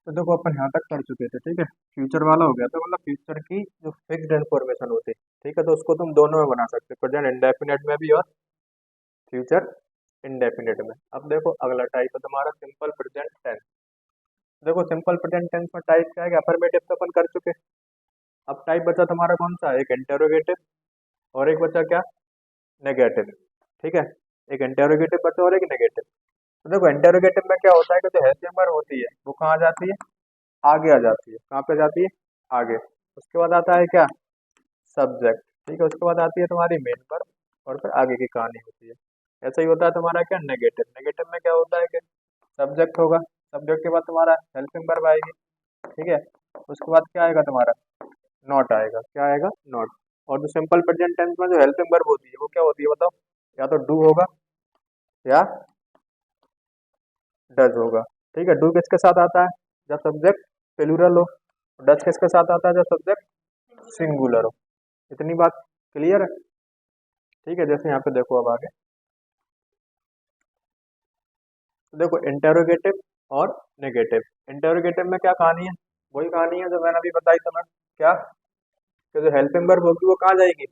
तो देखो अपन यहाँ तक कर चुके थे, ठीक है। फ्यूचर वाला हो गया तो मतलब फ्यूचर की जो फिक्स्ड इन्फॉर्मेशन होती है, ठीक है, तो उसको तुम दोनों में बना सकते हो, प्रेजेंट इंडेफिनिट में भी और फ्यूचर इंडेफिनिट में। अब देखो अगला टाइप है तुम्हारा सिंपल प्रेजेंट टेंस। देखो सिंपल प्रेजेंट टेंस में टाइप क्या है कि अफर्मेटिव तो अपन कर चुके। अब टाइप बचा तुम्हारा कौन सा, एक इंटेरोगेटिव और एक बचा क्या, नेगेटिव, ठीक है। एक इंटेरोगेटिव बचा और एक नेगेटिव। तो देखो इंटेरोगेटिव में क्या होता है कि जो हेल्प नंबर होती है वो कहाँ आ जाती है, आगे आ जाती है। कहाँ पे जाती है, आगे। उसके बाद आता है क्या, सब्जेक्ट, ठीक है। उसके बाद आती है तुम्हारी मेन पर, और फिर आगे की कहानी होती है। ऐसा ही होता है तुम्हारा क्या, नेगेटिव। नेगेटिव में क्या होता है कि सब्जेक्ट होगा, सब्जेक्ट के बाद तुम्हारा हेल्पिंग वर्ब आएगी, ठीक है। उसके बाद क्या आएगा तुम्हारा, नॉट आएगा। क्या आएगा, नॉट। और जो सिंपल प्रेजेंट टेंस में जो हेल्पिंग वर्ब होती है वो क्या होती है बताओ, या तो डू होगा या डज होगा, ठीक है। डू किसके साथ आता है, जब सब्जेक्ट प्लूरल हो। डज किसके साथ आता है, जब सब्जेक्ट सिंगुलर हो। इतनी बात क्लियर है, ठीक है। जैसे यहाँ पे देखो अब आगे, तो देखो इंटेरोगेटिव और नेगेटिव। इंटेरोगेटिव में क्या कहानी है, वही कहानी है जो मैंने अभी बताई तुम्हें। क्या, कि जो हेल्पिंग वर्ब होगी वो कहाँ जाएगी,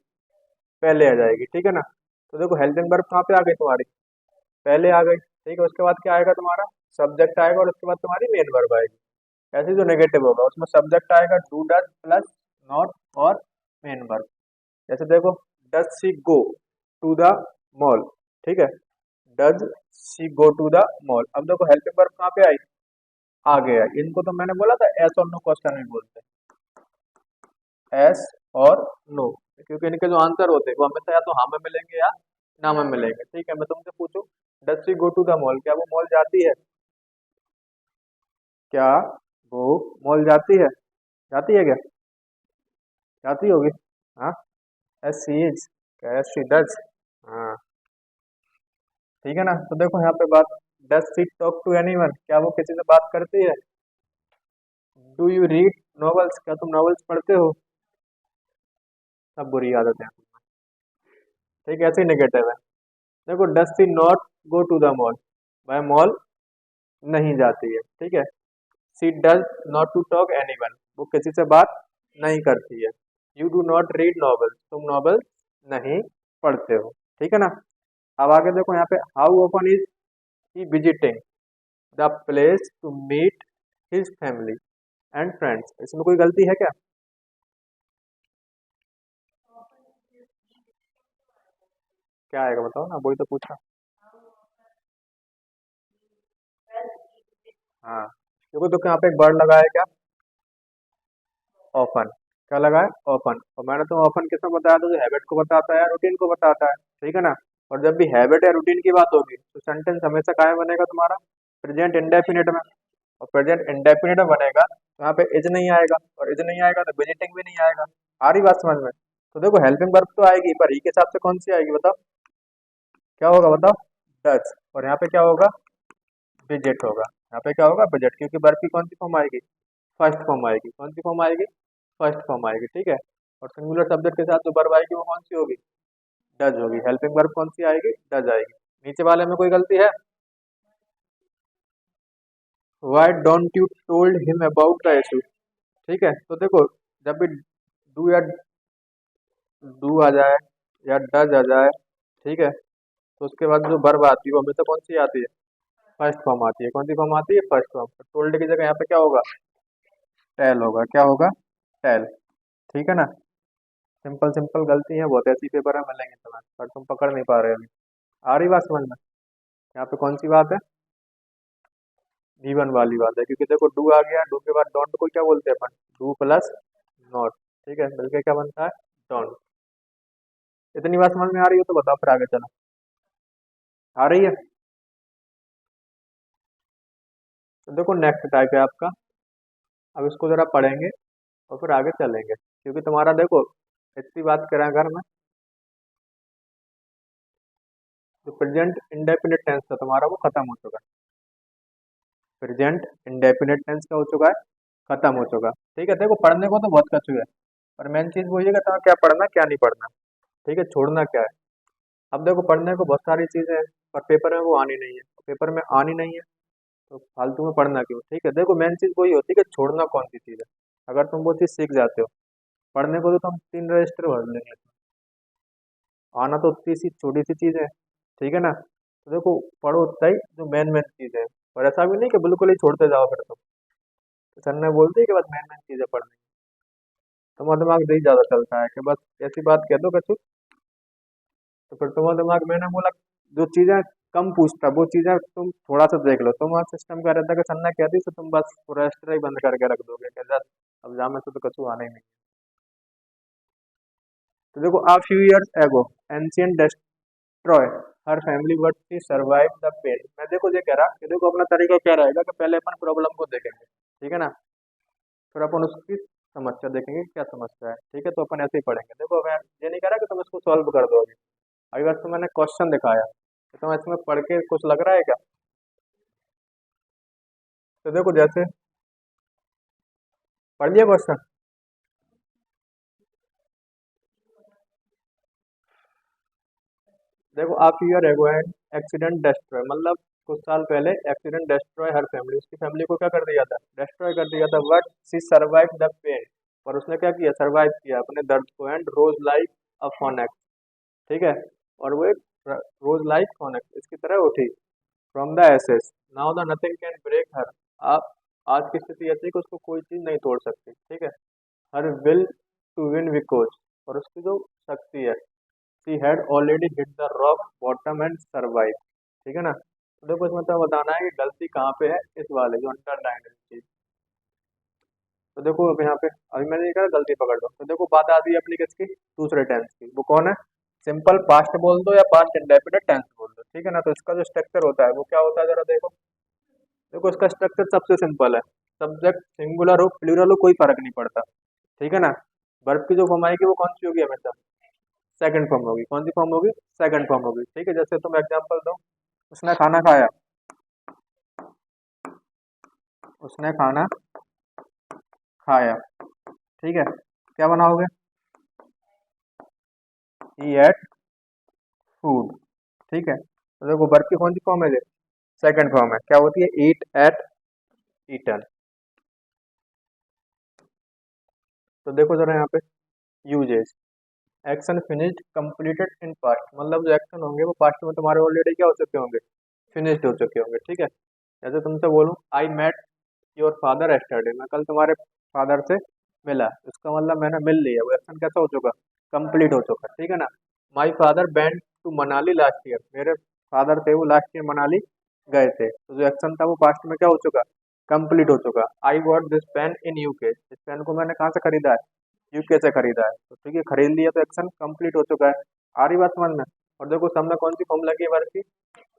पहले आ जाएगी, ठीक है ना। तो देखो हेल्पिंग वर्ब कहाँ पे आ गई तुम्हारी, पहले आ गई, ठीक है। उसके बाद क्या आएगा तुम्हारा, सब्जेक्ट आएगा, और उसके बाद तुम्हारी मेन वर्ब आएगी। ऐसे जो नेगेटिव होगा उसमें सब्जेक्ट आएगा डू डज प्लस नॉट और मेन वर्ब। जैसे देखो, does she go to the mall, ठीक है। Does she go to the mall. अब देखो हेल्पिंग वर्ब कहाँ पे आई, आगे आई। इनको तो मैंने बोला था एस और नो क्वेश्चन में बोलते हैं, एस और नो, क्योंकि इनके जो आंसर होते हैं वो हमेशा या तो हाँ में मिलेंगे या ना में मिलेंगे, ठीक है। मैं तुमसे पूछूं, does she go to the mall, क्या वो मॉल जाती है, क्या वो मॉल जाती है क्या, जाती होगी, हाँ। एस सी इज, क्या एस सी डज, हाँ, ठीक है ना। तो देखो यहाँ पे बात, does she talk to anyone, क्या वो किसी से बात करती है। डू यू रीड नॉवेल्स, क्या तुम नॉवेल्स पढ़ते हो। सब बुरी आदत है, ठीक है। ऐसे ही नेगेटिव है। देखो does she not go to the mall, वह मॉल नहीं जाती है, ठीक है। She does not to talk anyone, वो किसी से बात नहीं करती है। You do not read novels, तुम नॉवेल नहीं पढ़ते हो, ठीक है ना। अब आगे देखो यहाँ पे, how often is he visiting the place to meet his family and friends, इसमें कोई गलती है क्या। क्या आएगा बताओ ना, वही तो पूछा। हाँ, क्योंकि देखो यहाँ पे एक वर्ड लगा है क्या, ऑफन। क्या लगा है, ऑफन। और मैंने तो ऑफन किसमें बताया था, जो हैबिट को बताता है या रूटीन को बताता है, ठीक है ना। और जब भी हैबिट या रूटीन की बात होगी तो सेंटेंस हमेशा कायम बनेगा तुम्हारा प्रेजेंट इंडेफिनिट में। और प्रेजेंट इंडेफिनिट में बनेगा तो यहाँ पे इज नहीं आएगा, और इज नहीं आएगा तो विजिटिंग भी नहीं आएगा। आ रही बात समझ में। तो देखो हेल्पिंग वर्ब तो आएगी, पर ई के हिसाब से कौन सी आएगी बताओ, क्या होगा बताओ, डज। और यहाँ पे क्या होगा, विजिट होगा। यहाँ पे क्या होगा, बजट, क्योंकि वर्ब की कौन सी फॉर्म आएगी, फर्स्ट फॉर्म आएगी। कौन सी फॉर्म आएगी, फर्स्ट फॉर्म आएगी, ठीक है। और सिंगुलर सब्जेक्ट के साथ जो वर्ब आएगी वो कौन सी होगी, डज होगी। हेल्पिंग वर्ब कौन सी आएगी, डज आएगी। नीचे वाले में कोई गलती है, why don't you told him about the issue, ठीक है। तो देखो जब भी डू या डू आ जाए या डज आ जाए, ठीक है, तो उसके बाद जो वर्ब आती है वो हमेशा कौन सी आती है, फर्स्ट फॉर्म आती है। कौन सी फॉर्म आती है, फर्स्ट फॉर्म। टोल्ड की जगह यहाँ पे क्या होगा, टेल होगा। क्या होगा, टेल, ठीक है ना। सिंपल सिंपल गलती है बहुत, ऐसी पेपर में मिलेंगे तुम्हें, पर तुम पकड़ नहीं पा रहे हो अभी। आ रही बात समझ में, यहाँ पे कौन सी बात है, गिवन वाली बात है। क्योंकि देखो डू आ गया, डू के बाद डोंट को क्या बोलते हैं अपन, डू प्लस नॉट, ठीक है, मिलके क्या बनता है, डोंट। इतनी बात समझ में आ रही हो तो बताओ, फिर आगे चलो। आ रही है। तो देखो नेक्स्ट टाइप है आपका, अब इसको जरा पढ़ेंगे और फिर आगे चलेंगे। क्योंकि तुम्हारा देखो, इतनी बात करें अगर मैं, जो प्रेजेंट इंडेफिनिट टेंस था तुम्हारा वो खत्म हो चुका है। प्रेजेंट इंडेफिनिट टेंस क्या हो चुका है, खत्म हो चुका, ठीक है। देखो पढ़ने को तो बहुत कुछ है, पर मेन चीज वो ये कि तुम्हें क्या पढ़ना क्या नहीं पढ़ना, ठीक है, छोड़ना क्या है। अब देखो पढ़ने को बहुत सारी चीजें हैं, पर पेपर में वो आनी नहीं है, पेपर में आनी नहीं है। तो फालतू में पढ़ना क्यों। ठीक है, देखो मेन चीज़ वही होती है कि छोड़ना कौन सी चीज़ है। अगर तुम वो चीज़ सीख जाते हो, पढ़ने को तो तुम 3 रजिस्टर भर लेंगे, आना तो उतनी सी छोटी सी चीज़ है। ठीक है ना, तो देखो पढ़ो उतना ही जो मेन मेन चीज़ है। और ऐसा भी नहीं कि बिल्कुल ही छोड़ते जाओ फिर तुम, तो सर ने बोलती है कि बस मेन मेन चीज़ें पढ़नी। तुम्हारा दिमाग नहीं ज़्यादा चलता है कि बस ऐसी बात कह दो कि तो फिर तुम्हारा दिमाग, मैंने बोला जो चीजें कम पूछता वो चीजें तुम थोड़ा सा देख लो। तुम्हारा सिस्टम क्या रहता है कि सन्ना कहती तो तुम बस पूरा एक्स्ट्रा ही बंद करके रख दोगे कि जस्ट अब जामे से तो कछु आना ही नहीं। तो देखो a few years ago ancient destroy her family but she survive the pain. मैं देखो ये कह रहा कि देखो अपना तरीका क्या रहेगा कि पहले अपन प्रॉब्लम को देखेंगे, ठीक है ना, फिर अपन उसकी समस्या देखेंगे क्या समस्या है। ठीक है, तो अपन ऐसे ही पढ़ेंगे। देखो मैं ये नहीं कह रहा कि तुम इसको सॉल्व कर दोगे। अगर तो मैंने क्वेश्चन दिखाया तो तुम इसमें पढ़ के कुछ लग रहा है क्या। तो देखो जैसे पढ़ लिया क्वेश्चन। देखो आप year ago an accident destroy, मतलब कुछ साल पहले एक्सीडेंट डिस्ट्रॉय हर फैमिली, उसकी फैमिली को क्या कर दिया था, डिस्ट्रॉय कर दिया था। But she survive the pain, और उसने क्या किया, सर्वाइव किया अपने दर्द को। And rose like a phoenix, ठीक है, और वो एक रोज लाइक फोनेक्स इसकी तरह उठी from the ashes. Now the nothing can break her. आप आज की स्थिति ऐसी है कि उसको कोई चीज नहीं तोड़ सकती। ठीक है, her will to win because, और उसकी जो शक्ति है, she had already hit the rock bottom and survive. ठीक है ना, तो देखो इसमें तो बताना है कि गलती कहाँ पे है, इस वाले जो अंडरलाइन है चीज। तो देखो अब यहाँ पे अभी मैंने ये कहा गलती पकड़ लो, तो देखो बात आती है अपनी किसकी, दूसरे टेंस की। वो कौन है, सिंपल पास्ट बोल दो या पास्ट इंडेफिनिट टेंस बोल दो। ठीक है ना, तो इसका जो स्ट्रक्चर होता है वो क्या होता है जरा देखो। देखो इसका स्ट्रक्चर सबसे सिंपल है, सब्जेक्ट सिंगुलर हो प्लूरल हो कोई फर्क नहीं पड़ता। ठीक है ना, वर्ब की जो फॉर्म आएगी वो कौन सी होगी हमेशा, सेकंड फॉर्म होगी। कौन सी फॉर्म होगी, सेकंड फॉर्म होगी। ठीक है, जैसे तुम एग्जांपल दो, उसने खाना खाया, उसने खाना खाया। ठीक है, क्या बनाओगे, ही एट फूड। ठीक है, तो देखो वर्ब की कौन सी फॉर्म है, सेकंड फॉर्म है, क्या होती है, ईट एट ईटन। तो देखो जरा यहाँ पे uses, action finished completed in past, मतलब जो एक्शन होंगे वो पास्ट में तुम्हारे ऑलरेडी क्या हो चुके होंगे, फिनिश्ड हो चुके होंगे। ठीक है, जैसे तुमसे बोलूं I met your father yesterday, मैं कल तुम्हारे फादर से मिला, इसका मतलब मैंने मिल लिया, वो एक्शन कैसा हो चुका, कंप्लीट हो चुका। ठीक है ना, my father went to Manali last year, मेरे फादर थे वो लास्ट ईयर मनाली गए थे, तो जो एक्शन था वो पास्ट में क्या हो चुका, कंप्लीट हो चुका। I got this pain in UK, इस पेन को मैंने कहाँ से खरीदा है, यूके से खरीदा है। तो ठीक है, खरीद लिया तो एक्शन कंप्लीट हो चुका है। आ रही बात समझ में। और देखो सब में कौन सी फॉर्म लगी है वर्ब की,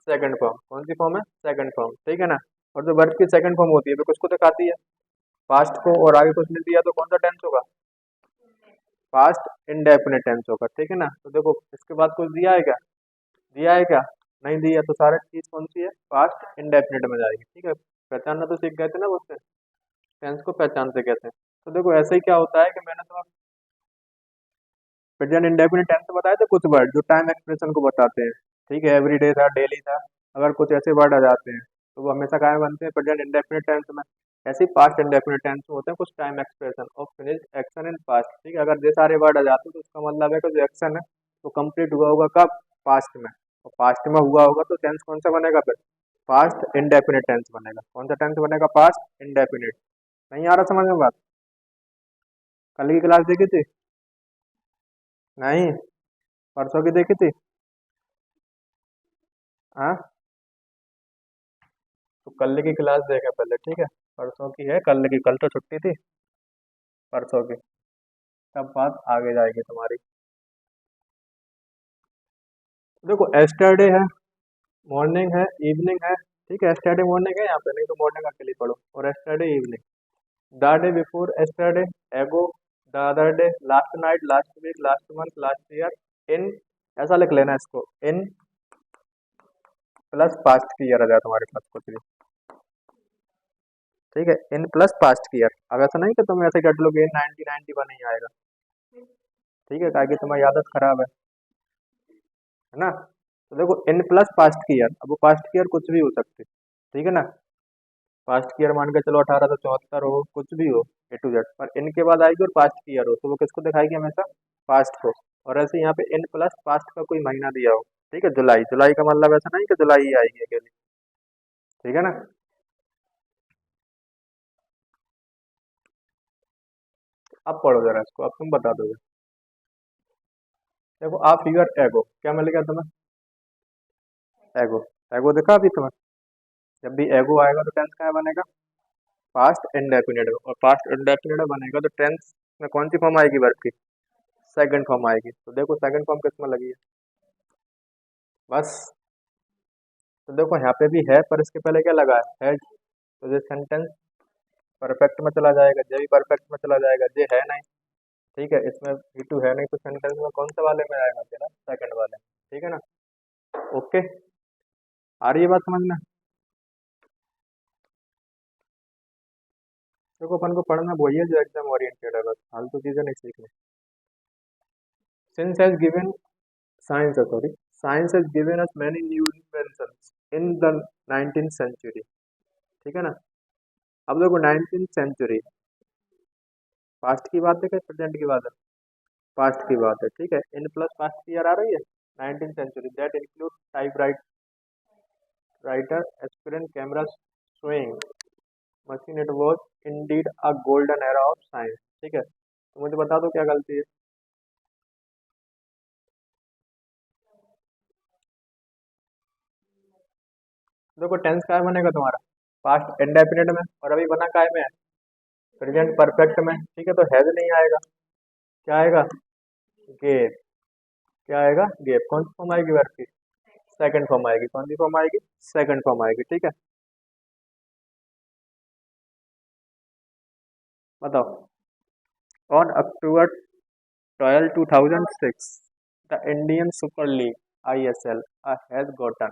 सेकंड फॉर्म। कौन सी फॉर्म है, सेकंड फॉर्म। ठीक है ना, और जो वर्ब की सेकंड फॉर्म होती है वो किसको दिखाती है, पास्ट को, और आगे कुछ नहीं दिया तो कौन सा टेंस होगा, पास्ट इंडेफिनिट टेंस होगा। ठीक है ना, तो देखो इसके बाद कुछ दिया है क्या, दिया है क्या, नहीं दिया, तो सारा चीज कौन सी है, पास्ट इंडेफिनिट में जाएगी। ठीक है, पहचानना तो सीख गए थे ना उससे, टेंस को पहचानते कैसे। तो देखो ऐसे ही क्या होता है कि मैंने तो प्रेजेंट इंडेफिनिट टेंस में बताए थे कुछ वर्ड जो टाइम एक्सप्रेशन को बताते हैं। ठीक है, एवरीडे था, डेली था, अगर कुछ ऐसे वर्ड आ जाते हैं तो वो हमेशा क्या बनते हैं, प्रेजेंट इंडेफिनिट टेंस में। ऐसे ही पास्ट इंडेफिनिट टेंस में होते हैं कुछ टाइम एक्सप्रेशन और फिनिश्ड एक्शन इन पास्ट। ठीक है, अगर ये सारे वर्ड आ जाते हैं तो उसका मतलब है कि जो एक्शन है वो कंप्लीट हुआ होगा कब, पास्ट में, और पास्ट में हुआ होगा तो टेंस कौन सा बनेगा फिर, पास्ट इंडेफिनिट टेंस बनेगा। कौन सा टेंस बनेगा, पास्ट इंडेफिनिट। नहीं आ रहा समझ में बात, कल की क्लास देखी थी, नहीं परसों की देखी थी, हाँ, तो कल की क्लास देखें पहले। ठीक है, परसों की है, कल की, कल तो छुट्टी थी, परसों की, तब बात आगे जाएगी तुम्हारी। देखो एस्टरडे है, मॉर्निंग है, इवनिंग है। ठीक है, एस्टरडे मॉर्निंग है यहाँ पे, नहीं तो मॉर्निंग अकेले पढ़ो, और yesterday evening, the day before yesterday, ago, the other day, last night, last week, last month, last year, in, ऐसा लिख लेना इसको, इन प्लस पास्ट की ईयर आ जाए तुम्हारे पास कुछ भी। ठीक है, इन प्लस पास्ट की ईयर। अब ऐसा नहीं कि तुम ऐसे कट लोगे 1991 नहीं आएगा। ठीक है, ताकि तुम्हारी आदत खराब है ना। तो देखो इन प्लस पास्ट की ईयर, अब वो पास्ट की ईयर कुछ भी हो सकती है। ठीक है ना, पास्ट की ईयर मान के चलो 1874 हो, कुछ भी हो, A to Z, पर इनके बाद आएगी और पास्ट की ईयर हो तो वो किसको दिखाएगी हमेशा? पास्ट को। और ऐसे यहाँ पे इन प्लस पास्ट का कोई महीना दिया हो, ठीक है, जुलाई, जुलाई का मतलब ऐसा नहीं कि जुलाई ही आएगी अकेली, ठीक है ना। अब पढ़ो जरा इसको, अब तुम बता दोगे। देखो आप फिगर एगो क्या मिल गया तुम्हें? एगो, एगो देखा अभी तुम्हें? जब भी एगो आएगा तो टेंस क्या बनेगा? पास्ट इंडेफिनिट, और पास्ट इंडेफिनिट बनेगा तो टेंस में कौन सी फॉर्म आएगी वर्ब की? सेकंड फॉर्म आएगी। तो देखो सेकंड फॉर्म किस में लगी है? बस। तो देखो यहाँ पे भी है, पर इसके पहले क्या लगा है? हैज। तो ये सेंटेंस परफेक्ट में चला जाएगा, जे भी परफेक्ट में चला जाएगा, जे है नहीं, ठीक है, इसमें भी टू है नहीं, तो सेंटेंस में कौन से वाले में आएगा तेरा? सेकंड वाले में, ठीक है ना। ओके, आ रही है बात समझ में? देखो अपन को पढ़ना वही है जो एग्जाम ओरिएंटेड है, बस फालतू चीजें नहीं सीखनी। Since has given science sorry science has given us many new inventions in the 19th century, ठीक है ना। अब देखो 19th सेंचुरी पास्ट की बात है क्या प्रेजेंट की बात है? पास्ट की बात है, ठीक है। इन प्लस पास्ट की ईयर आ रही है 19th century, that include typewriter, aspirin, camera, sewing machine, it was indeed a golden era of science, ठीक है। तो मुझे बता दो क्या गलती है? देखो टेंस काय बनेगा तुम्हारा? पास्ट इंडेफिनिट में, और अभी बना काय में है? प्रेजेंट परफेक्ट में, ठीक है। तो हैज नहीं आएगा, क्या आएगा? गेव। क्या आएगा? गेव। कौन सी फॉर्म आएगी वर्ब की? सेकंड फॉर्म आएगी। कौन सी फॉर्म आएगी? सेकंड फॉर्म आएगी, ठीक है। बताओ। On October 12 2006 the Indian super league ISL has gotten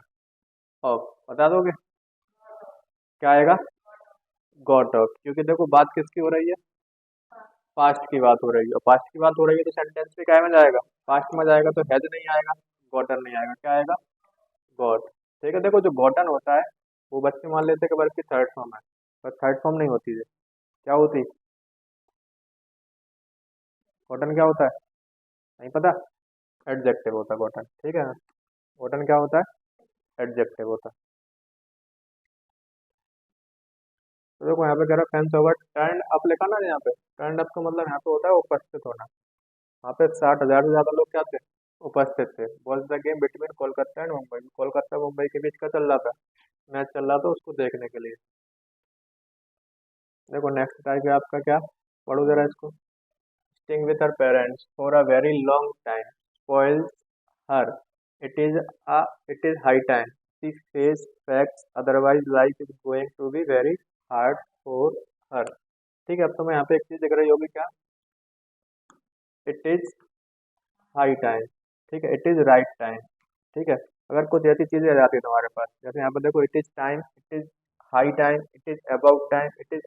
of, बता दोगे क्या आएगा? Got off. क्योंकि देखो बात किसकी हो रही है? पास्ट की बात हो रही है, और पास्ट की बात हो रही है तो सेंटेंस में क्या में जाएगा? पास्ट में जाएगा, तो हैज नहीं आएगा, गॉटन नहीं आएगा, क्या आएगा? गॉट, ठीक है। देखो जो गॉटन होता है वो बच्चे मान लेते हैं कि वर्ब की थर्ड फॉर्म है, पर थर्ड फॉर्म नहीं होती है। क्या होती? गॉटन क्या होता है? नहीं पता? एडजेक्टिव होता है गॉटन, ठीक है ना। गॉटन क्या होता है? एडजेक्टिव होता है। तो देखो यहाँ पे कह रहा है फेंस ओवर टर्न अप, लिखा ना यहाँ पे, टर्न अप का मतलब यहाँ पे होता है उपस्थित होना। वहाँ पे 60,000 से ज्यादा लोग क्या थे? उपस्थित थे। Was the game between Kolkata and Mumbai, Kolkata Mumbai के बीच का चल रहा था, मैच चल रहा था उसको देखने के लिए। देखो नेक्स्ट टाइप है आपका क्या? पढ़ो जरा इसको। Staying with her parents for a very long time spoils her, it is a it is high time she face facts, otherwise life is going to be very hard for her, ठीक है। अब तो मैं यहाँ पे एक चीज दिख रही होगी क्या? इट इज हाई टाइम, ठीक है, इट इज राइट टाइम, ठीक है। अगर कुछ ऐसी चीजें आ जाती है तुम्हारे पास, जैसे यहाँ पर देखो, it is time, it is high time, it is about time, it is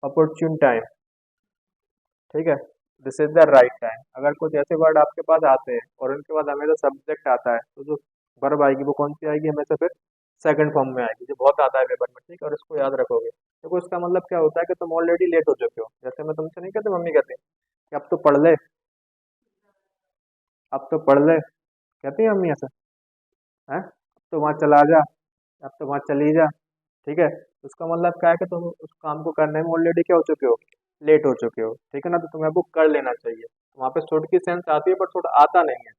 opportune time, ठीक है, this is the right time. अगर कुछ ऐसे वर्ड आपके पास आते हैं और उनके बाद हमेशा सब्जेक्ट आता है, तो जो वर्ब आएगी वो कौन सी आएगी हमेशा? फिर सेकंड फॉर्म में आएगी, जो बहुत आता है पेपर में, ठीक है। और इसको याद रखोगे। देखो इसका मतलब क्या होता है कि तुम ऑलरेडी लेट हो चुके हो। जैसे मैं तुमसे नहीं कहते, मम्मी कहती है कि अब तो पढ़ ले, अब तो पढ़ ले, कहती है मम्मी ऐसा है, अब तो वहाँ चला जा, अब तो वहाँ चली जा, ठीक है। उसका मतलब क्या है कि तुम उस काम को करने में ऑलरेडी क्या हो चुके हो? लेट हो चुके हो, ठीक है ना। तो तुम्हें वो कर लेना चाहिए। वहाँ पे शुड की सेंस आती है पर शुड आता नहीं है।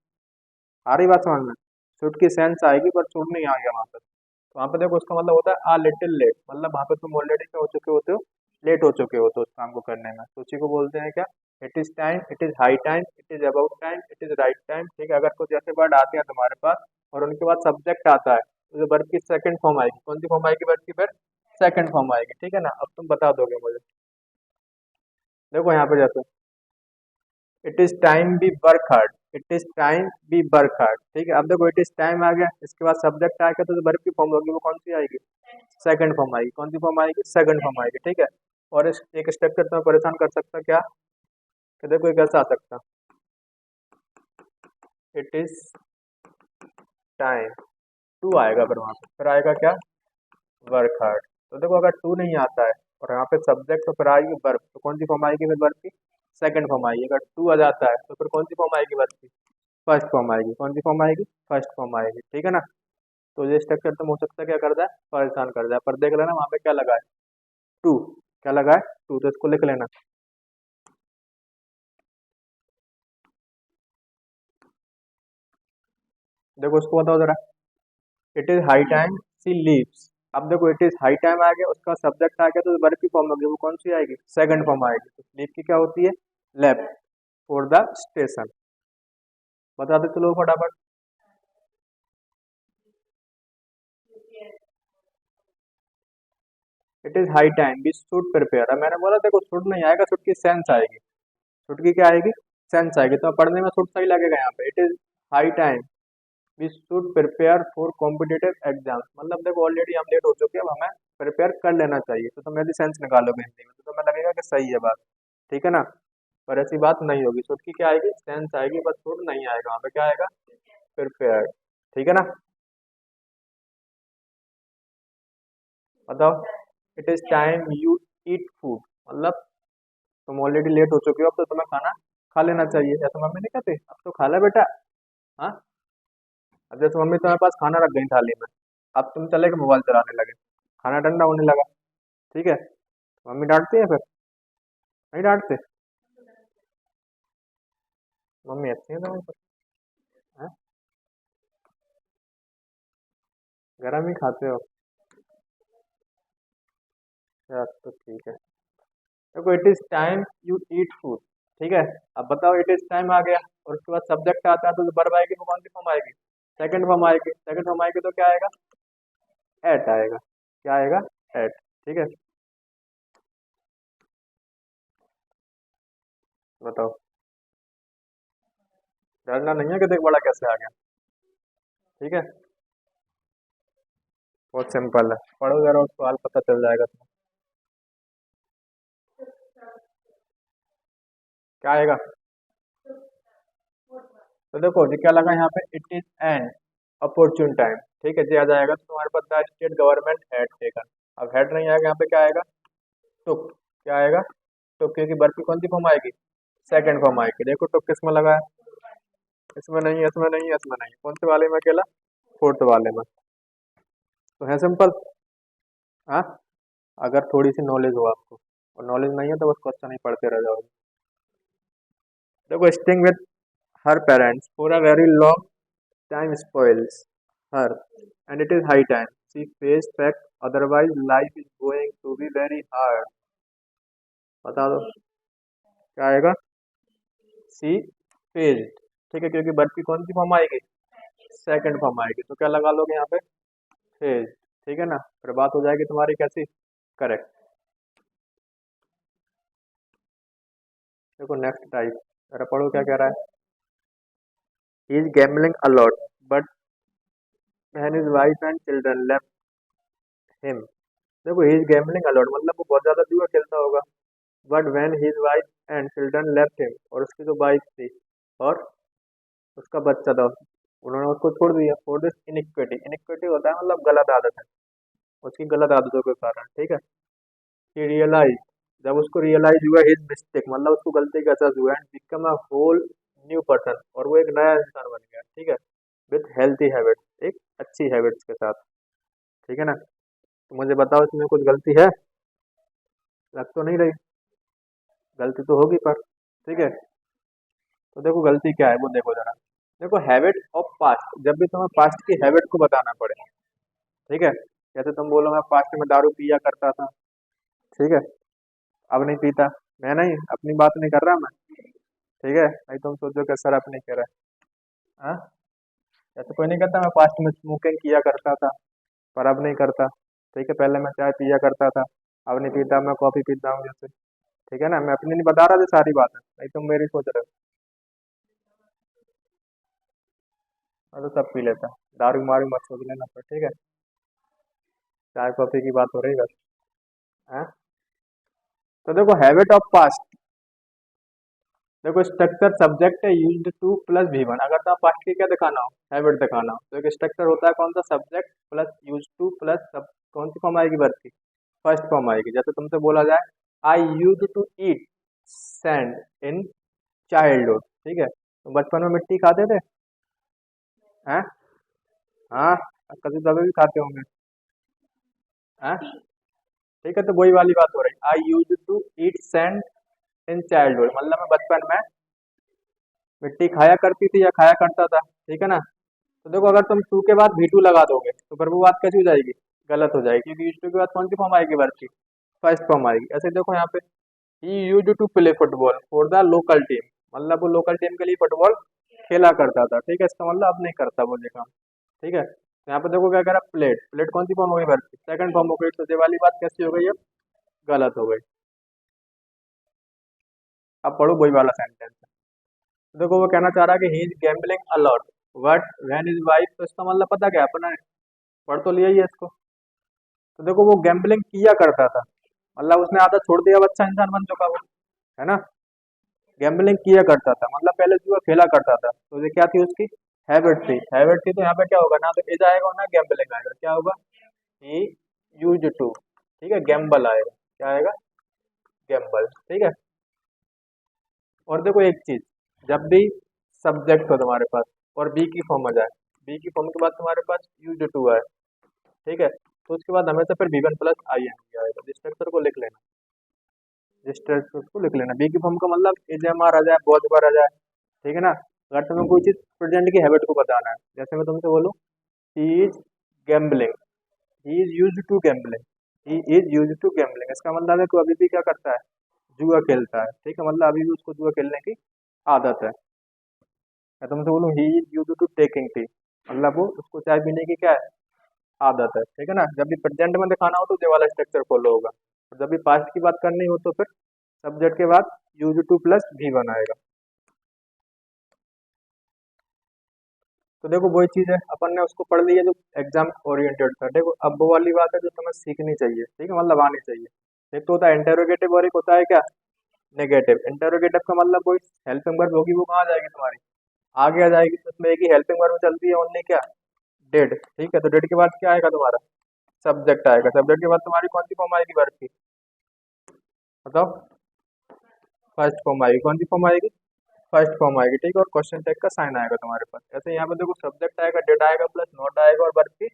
आ रही बात समझ में? शुड की सेंस आएगी पर शुड नहीं आ गया वहाँ पे। तो वहाँ पे देखो उसका मतलब होता है आ लिटिल लेट, मतलब वहाँ पे तुम ऑलरेडी क्या हो चुके होते हो? लेट हो चुके हो तो उस काम को करने में, तो उसी को बोलते हैं क्या? It is time, it is high time, it is about time, it is right time, ठीक है। अगर कुछ ऐसे वर्ड आते हैं तुम्हारे पास और उनके बाद सब्जेक्ट आता है, तो जो वर्ब की सेकंड फॉर्म आएगी, कौन सी फॉर्म आएगी वर्ब की? फिर सेकंड फॉर्म आएगी, ठीक है ना। अब तुम बता दोगे मुझे। देखो यहाँ पे जैसे it is time be work hard, it is time be work hard, ठीक है। अब देखो इट इज टाइम आ गया, इसके बाद सब्जेक्ट आ गया, तो जो वर्ब की फॉर्म होगी वो कौन सी आएगी? सेकंड फॉर्म आएगी। कौन सी फॉर्म आएगी? सेकंड फॉर्म आएगी, ठीक है। और इस एक स्ट्रक्चर तुम्हें परेशान कर सकता क्या? कि देखो ये कैसा आ सकता, इट इज टाइम टू आएगा, फिर वहां पे फिर आएगा क्या? वर्क हार्ड, तो देखो अगर टू नहीं आता है और यहाँ पे सब्जेक्ट तो फिर आएगी वर्ब, तो कौन सी फॉर्म आएगी फिर वर्ब की? सेकंड फॉर्म आएगी। अगर टू आ जाता है तो फिर कौन सी फॉर्म आएगी वर्ब की? फर्स्ट फॉर्म आएगी। कौन सी फॉर्म आएगी? फर्स्ट फॉर्म आएगी। ठीक है ना? तो ये स्ट्रक्चर तुम हो सकता है क्या कर जाए, परेशान कर जाए, पर देख लेना वहाँ पे क्या लगा है, टू। क्या लगा है? टू। तो इसको लिख लेना। देखो उसको बताओ जरा। It is high time she leaves. अब देखो इट इज हाई टाइम आ गया, उसका सब्जेक्ट आ गया, तो वर्ब की फॉर्म होगी, वो कौन सी आएगी? सेकंड फॉर्म आएगी। तो लीव की क्या होती है? Left for the station. बता दो चलो फटाफट। It is high time we should prepare. अब मैंने बोला देखो शुड नहीं आएगा, शुड की सेंस आएगी। शुड की क्या आएगी? सेंस आएगी। तो पढ़ने में शुड सही लगेगा यहाँ पे। It is high time we should prepare for competitive exam. मतलब देखो ऑलरेडी हम लेट हो चुके हैं, अब हमें प्रिपेयर कर लेना चाहिए। तो तुम यदि सेंस निकालोगे हिंदी में तो तुम्हें लगेगा कि सही है बात। ठीक है ना? पर ऐसी बात नहीं होगी। शुड की क्या आएगी? सेंस आएगी, बस शुड नहीं आएगा वहाँ पे। क्या आएगा? प्रिपेयर। ठीक है ना? बताओ। It is time you eat food. मतलब तुम ऑलरेडी लेट हो चुके हो, अब तो तुम्हें खाना खा लेना चाहिए। ऐसा मम्मी नहीं कहते अब तो खा ले बेटा? हाँ। अब जैसे मम्मी तुम्हारे पास खाना रख गई थाली में, अब तुम चले के मोबाइल चलाने लगे, खाना ठंडा होने लगा। ठीक है? मम्मी डांटती है फिर? नहीं डांटते? मम्मी अच्छी है तुम्हारी पर? हाँ? गरम ही खाते हो? यार तो ठीक है। देखो it is time you eat food. ठीक है? अब बताओ इट इज टाइम आ गया और उसके बाद सब्जेक्ट आता है, तो जो वर्ब आएगी वो कौन सी फॉर्म आएगी? सेकंड फॉर्म आएगी। सेकंड फॉर्म आएगी तो क्या आएगा? एट आएगा। क्या आएगा? एट। ठीक है? बताओ। डरना नहीं है कि देख बड़ा कैसे आ गया। ठीक है? बहुत सिंपल है, पढ़ो जरा उसको, हाल पता चल जाएगा तुम्हें। क्या आएगा? तो देखो जी क्या लगा यहाँ पे, it is an opportune time. ठीक है जी, आ जाएगा तो तुम्हारे पास the state government had taken. अब हेड नहीं आएगा, यहाँ पे क्या आएगा? टुक। क्या आएगा? टुक, क्योंकि वर्ब की कौन सी फॉर्म आएगी? सेकंड फॉर्म आएगी। देखो टुक किस में लगा है? इसमें नहीं है, इसमें नहीं है, इसमें नहीं है। कौन से वाले में अकेला? फोर्थ वाले में। तो है सिंपल। हाँ। अगर थोड़ी सी नॉलेज हो आपको, और नॉलेज नहीं है तो बस क्वेश्चन ही पढ़ते रह जाओगे। देखो sting with her parents for a very long time spoils her and it is high time she faced fact, otherwise life is going to be very hard। बता दो। क्या आएगा? सी फेज्ड। ठीक है, क्योंकि वर्ब की कौन सी फॉर्म आएगी? सेकंड फॉर्म आएगी। तो क्या लगा लोगे यहाँ पे? फेज्ड। ठीक है ना? फिर बात हो जाएगी तुम्हारी कैसी? करेक्ट। देखो नेक्स्ट टाइप, जरा पढ़ो क्या कह रहा है। ही is gambling a lot but when his wife and children left him. देखो ही इज गैम्बलिंग अलॉट मतलब वो बहुत ज्यादा जुआ खेलता होगा। But when his wife and children left him, और उसकी जो वाइफ थी और उसका बच्चा था, उन्होंने उसको छोड़ दिया। For this inequity. इनिक्विटी होता है मतलब गलत आदत है, उसकी गलत आदतों के कारण। ठीक है? ही रियलाइज, जब उसको रियलाइज हुआ हिज मिस्टेक, मतलब उसको गलती का एहसास हुआ, and become a whole new person, और वो एक नया इंसान बन गया। ठीक है? विथ हेल्थी हैबिट्स, एक अच्छी हैबिट्स के साथ। ठीक है ना? तो मुझे बताओ इसमें कुछ गलती है? लग तो नहीं रही। गलती तो होगी पर। ठीक है? तो देखो गलती क्या है वो देखो जरा। देखो हैबिट ऑफ पास्ट, जब भी तुम्हें पास्ट की हैबिट को बताना पड़े। ठीक है? जैसे तुम बोलो मैं पास्ट में दारू पिया करता था। ठीक है? अब नहीं पीता। मैं नहीं, अपनी बात नहीं कर रहा मैं। ठीक है? नहीं तुम सोचो कि सर अपने कह रहा है। हाँ? ऐसे कोई नहीं कहता मैं पास्ट में स्मोकिंग किया करता था पर अब नहीं करता। ठीक है? पहले मैं चाय पिया करता था, अब नहीं पीता, मैं कॉफी पीता हूँ जैसे। ठीक है ना? मैं अपनी नहीं बता रहा, जो सारी बात है, नहीं तुम मेरी सोच रहे हो। मैं तो सब पी लेता। दारू मारू मत सोच लेना पर। ठीक है? चाय कॉफी की बात हो रही बस। हाँ? तो देखो हैबिट ऑफ पास्ट, देखो स्ट्रक्चर सब्जेक्ट है यूज्ड टू प्लस भी वन। अगर तो पास्ट की क्या दिखाना हो, हैबिट दिखाना हो, तो एक स्ट्रक्चर होता है कौन सा? Subject plus used to plus सब। कौन सी फॉर्म आएगी वर्ब की? फर्स्ट फॉर्म आएगी। जैसे तुमसे बोला जाए I used to eat sand in childhood, ठीक है, तो बचपन में मिट्टी खाते थे हैं? हाँ, कभी कभी भी खाते होंगे हैं? ठीक है, तो वही वाली बात हो रही, I used to eat sand in childhood, मतलब मैं बचपन में मिट्टी खाया करती थी या खाया करता था, ठीक है ना। तो देखो अगर तुम टू के बाद भी टू लगा दोगे तो फिर वो बात कैसी हो जाएगी, गलत हो जाएगी, क्योंकि यूज टू के बाद कौन सी फॉर्म आएगी वर्ब की, फर्स्ट फॉर्म आएगी। ऐसे देखो यहाँ पे ही used to play football for the local team, मतलब वो लोकल टीम के लिए फुटबॉल खेला करता था, ठीक है, इसका मतलब अब नहीं करता वो ये काम, ठीक है। तो यहाँ पे देखो क्या कह रहा है, प्लेट, प्लेट कौन सी फॉर्म हो गई वर्ब की, सेकंड फॉर्म हो गई, तो ये वाली बात कैसी हो गई, अब गलत हो गई। अब पढ़ो वही वाला सेंटेंस। देखो वो कहना चाह रहा है कि ही is gambling a lot but when is wife, तो इसका मतलब पता क्या है, अपना पढ़ तो लिया ही है इसको। तो देखो वो गैम्बलिंग किया करता था, मतलब उसने आदत छोड़ दिया, अब अच्छा इंसान बन चुका वो, है ना। गैम्बलिंग किया करता था मतलब पहले जुआ खेला करता था, तो ये क्या थी उसकी, हैबिट थी, हैबिट थी, तो यहाँ पे क्या होगा, ना तो इज आएगा और ना गैम्बलिंग आएगा, क्या होगा, ही यूज टू, ठीक है, गैम्बल आएगा, क्या आएगा, गैम्बल, ठीक है। और देखो एक चीज, जब भी सब्जेक्ट हो तुम्हारे पास और बी की फॉर्म आ जाए, बी की फॉर्म के बाद तुम्हारे पास यूज टू आए, ठीक है, तो उसके बाद हमेशा फिर be one plus I N G आएगा, जिस स्ट्रक्चर को लिख लेना, जिस स्ट्रक्चर को लिख लेना, बी की फॉर्म का मतलब इज एम आर आ जाए, बहुत बार आ जाए, ठीक है ना। अगर तुम्हें कोई चीज प्रेजेंट की हैबिट को बताना है, जैसे मैं तुमसे बोलूँ he is gambling, he is use to gambling, he is use to gambling, इसका मतलब है कि वो अभी भी क्या करता है, जुआ खेलता है, ठीक है, मतलब अभी भी उसको जुआ खेलने की आदत है। मैं तुमसे बोलूँ he is use to taking tea, मतलब वो उसको चाय पीने की क्या है, आदत है, ठीक है ना। जब भी प्रेजेंट में दिखाना हो तो ये वाला स्ट्रक्चर फॉलो होगा, और जब भी पास्ट की बात करनी हो तो फिर सब्जेक्ट के बाद यूज टू प्लस भी बनाएगा। तो देखो वही चीज है, अपन ने उसको पढ़ लिया जो एग्जाम ओरिएंटेड था। देखो अब वो वाली बात है जो तुम्हें सीखनी चाहिए, ठीक है, मतलब आनी चाहिए। एक तो होता है इंटेरोगेटिव और एक होता है क्या, नेगेटिव। इंटेरोगेटिव का मतलब कोई हेल्पिंग वर्ब होगी, वो कहाँ आ जाएगी तुम्हारी, आगे आ जाएगी, तो उसमें एक ही हेल्पिंग वर्ब चलती है ओनली, क्या, डेड, ठीक है, तो डेड के बाद क्या आएगा तुम्हारा, सब्जेक्ट आएगा, सब्जेक्ट के बाद तुम्हारी कौन सी फॉर्म आएगी वर्ब की, बताओ, फर्स्ट फॉर्म आएगी, कौन सी फॉर्म आएगी, फर्स्ट फॉर्म आएगी, ठीक है, और क्वेश्चन टैग का साइन आएगा तुम्हारे पास। ऐसे यहाँ पे देखो सब्जेक्ट आएगा, डेट आएगा, प्लस नॉट आएगा, और वर्ब की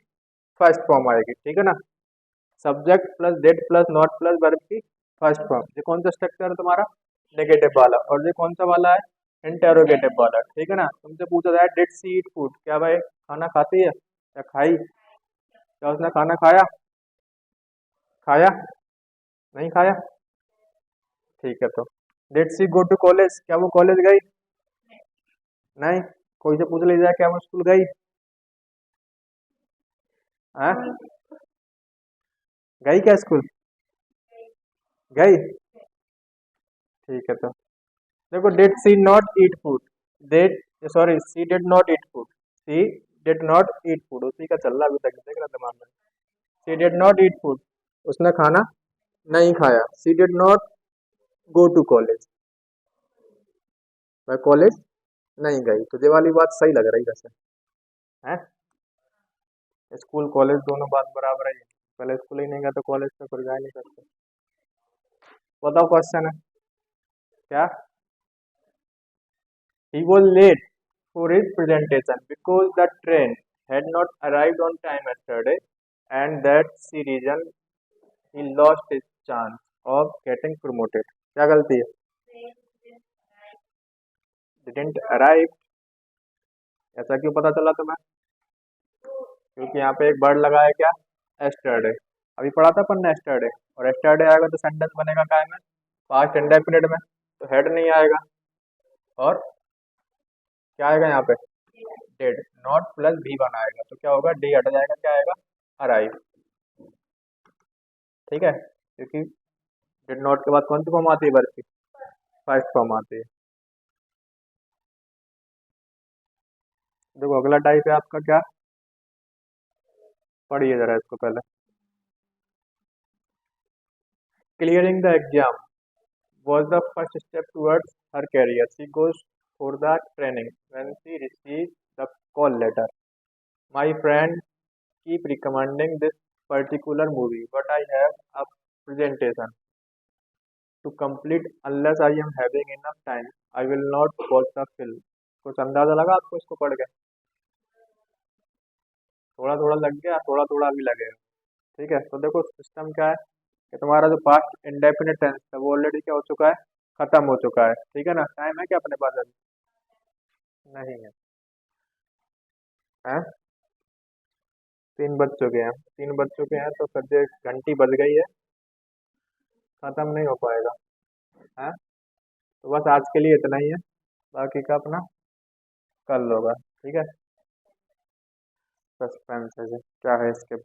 फर्स्ट फॉर्म आएगी, ठीक है ना। Subject plus did plus not plus verb की फर्स्ट फॉर्म, ये कौन सा स्ट्रक्चर है तुम्हारा, नेगेटिव वाला, और ये कौन सा वाला है, इंटेरोगेटिव वाला, ठीक है ना। तुमसे पूछा जाए डिड सी ईट फूड, क्या भाई खाना खाती है या खाई, क्या उसने खाना खाया, खाया, नहीं खाया, ठीक है। तो did she go to college, क्या वो कॉलेज गई, नहीं, कोई से पूछ लीजिए क्या वो स्कूल गई, हाँ, गई क्या स्कूल, गई, ठीक है। तो देखो did she not eat food, did, sorry she did not eat food, she did not eat food, उसी का चल रहा है अभी तक, देख रहा दिमाग में, she did not eat food, उसने खाना नहीं खाया, she did not go to college, वह कॉलेज नहीं गई, तो ये वाली बात सही लग रही वैसे, है, स्कूल कॉलेज दोनों बात बराबर है, पहले स्कूल ही नहीं गया तो कॉलेज तो फिर जा ही नहीं सकते। बताओ क्वेश्चन है क्या, he was late for his presentation because the train had not arrived on time yesterday, and that's the reason he lost his chance of getting promoted. क्या गलती है, didn't arrive, ऐसा क्यों पता चला तुम्हें, क्योंकि यहाँ पे एक वर्ड लगा है क्या, yesterday, अभी पढ़ा था अपन ने yesterday, और yesterday आएगा तो सेंटेंस बनेगा क्या में, पास्ट इंडेफिनिट में, तो हेड नहीं आएगा, और क्या आएगा यहाँ पे, डेड, नॉट प्लस भी बनाएगा, तो क्या होगा, डी हट जाएगा, क्या आएगा, अराइव, ठीक है, क्योंकि डिड नॉट के बाद कौन सी फॉर्म आती है वर्ब की, फर्स्ट फॉर्म आती है। देखो अगला टाइप है आपका क्या, पढ़िए जरा इसको पहले, clearing the exam was the first step towards her career. She goes for the training when she receives the call letter. My friend keep recommending this particular movie, but I have a presentation to complete unless I am having enough time. I will not watch the film. कुछ अंदाजा लगा आपको इसको पढ़ के? थोड़ा थोड़ा लग गया, थोड़ा थोड़ा भी लगेगा। ठीक है, तो देखो सिस्टम क्या है कि तुम्हारा जो पास्ट इंडेफिनिट टेंस है वो ऑलरेडी क्या हो चुका है, खत्म हो चुका है। ठीक है ना, टाइम है क्या अपने पास अभी? नहीं है। हैं? 3 बज चुके हैं तो फिर जो घंटी बज गई है, खत्म नहीं हो पाएगा। है, तो बस आज के लिए इतना ही है, बाकी का अपना कल होगा। ठीक है, सस्पेंस है जी, क्या है इसके